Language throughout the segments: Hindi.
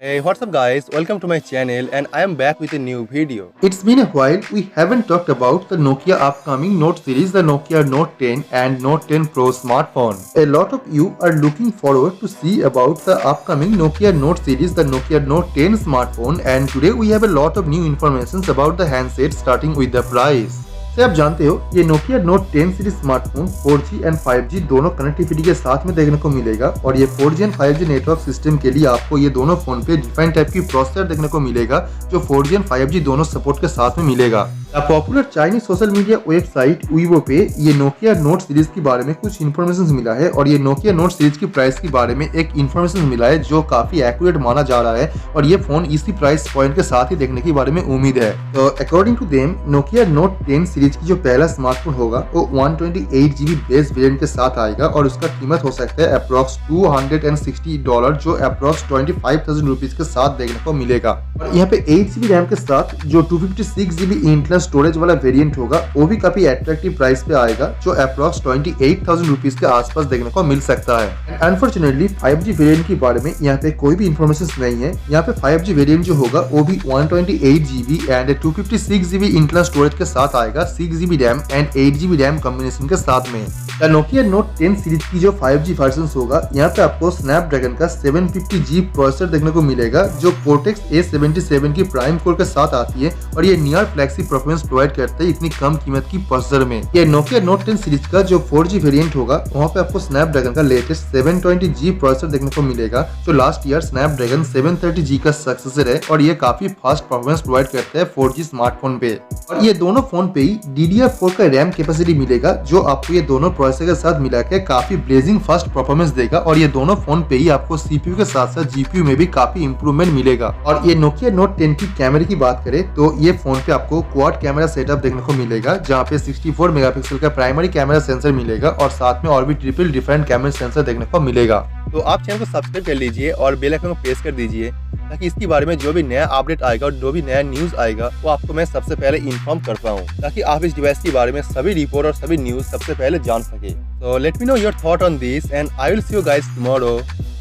Hey, what's up guys? Welcome to my channel and I am back with a new video. It's been a while we haven't talked about the Nokia upcoming Note series, the Nokia Note 10 and Note 10 Pro smartphone. A lot of you are looking forward to see about the upcoming Nokia Note series, the Nokia Note 10 smartphone, and today we have a lot of new information about the handset starting with the price. से आप जानते हो ये Nokia Note 10 series smartphone 4G and 5G दोनों कनेक्टिविटी के साथ में देखने को मिलेगा और ये 4G and 5G network system के लिए आपको ये दोनों फोन पे डिफाइंड टाइप की प्रोसेसर देखने को मिलेगा जो 4G एंड 5G दोनों सपोर्ट के साथ में मिलेगा। Popular Chinese social media website Vivo पे ये नोकिया नोट सीरीज के बारे में कुछ इन्फॉर्मेशन मिला है और ये नोकिया नोट सीरीज की प्राइस के बारे में एक इन्फॉर्मेशन मिला है जो काफी एक्यूरेट माना जा रहा है और ये फोन इसी प्राइस पॉइंट के साथ ही देखने के बारे में उम्मीद है। तो according to them Nokia Note 10 series की जो पहला स्मार्टफोन होगा वो 128GB बेस वेरिएंट के साथ आएगा और उसका कीमत हो सकता है अप्रॉक्स $260 जो अप्रॉक्स 25,000 रुपीज के साथ देखने को मिलेगा। और यहाँ पे 8GB रैम के साथ जो 256GB इंटरनल स्टोरेज वाला वेरिएंट होगा वो भी काफी अट्रैक्टिव प्राइस पे आएगा जो अप्रॉक्स 28,000 रुपीज के आसपास देखने को मिल सकता है। अनफॉर्चुनेटली 5G वेरिएंट के बारे में यहाँ पे कोई भी इन्फॉर्मेशन नहीं है। यहाँ पे 5G वेरिएंट जो होगा वो भी 128GB and 256GB internal storage के साथ आएगा, 6GB RAM and 8GB RAM combination के साथ में। नोकिया नोट 10 सीरीज की जो 5G वर्जन होगा यहाँ पे आपको स्नैपड्रैगन का 750G प्रोसेसर देखने को मिलेगा जो कोर्टेक्स A77 की प्राइम कोर के साथ आती है और ये नियर फ्लेक्सी परफॉर्मेंस प्रोवाइड करता है इतनी कम कीमत की प्रोसेसर में। ये नोकिया नोट 10 सीरीज का जो 4G वेरिएंट होगा वहाँ पे आपको स्नैपड्रैगन का लेटेस्ट 720G प्रोसेसर देखने को मिलेगा जो लास्ट ईयर स्नैपड्रैगन 730G का सक्सेसर है और ये काफी फास्ट परफॉर्मेंस प्रोवाइड करता है 4G स्मार्टफोन पे। और ये दोनों फोन पे ही DDR4 का रैम कैपेसिटी मिलेगा जो आपको ये दोनों प्रोसेसर के साथ मिला के काफी ब्लेजिंग फास्ट परफॉर्मेंस देगा और ये दोनों फोन पे ही आपको CPU के साथ साथ GPU में भी काफी इंप्रूवमेंट मिलेगा। और ये नोकिया नोट 10 की कैमरे की बात करें तो ये फोन पे आपको क्वाड कैमरा सेटअप देखने को मिलेगा जहाँ पे 64 मेगापिक्सल का प्राइमरी कैमरा सेंसर मिलेगा और साथ में और भी ट्रिपल डिफरेंट कैमरा सेंसर देखने को मिलेगा। तो आप चैनल को सब्सक्राइब कर लीजिए और बेल आइकन को प्रेस कर दीजिए ताकि इसके बारे में जो भी नया अपडेट आएगा और जो भी नया न्यूज आएगा वो आपको मैं सबसे पहले इन्फॉर्म कर पाऊँ ताकि आप इस डिवाइस के बारे में सभी रिपोर्ट और सभी न्यूज सबसे पहले जान सके। So let me know your thought on this and I will see you guys tomorrow.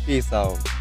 Peace out.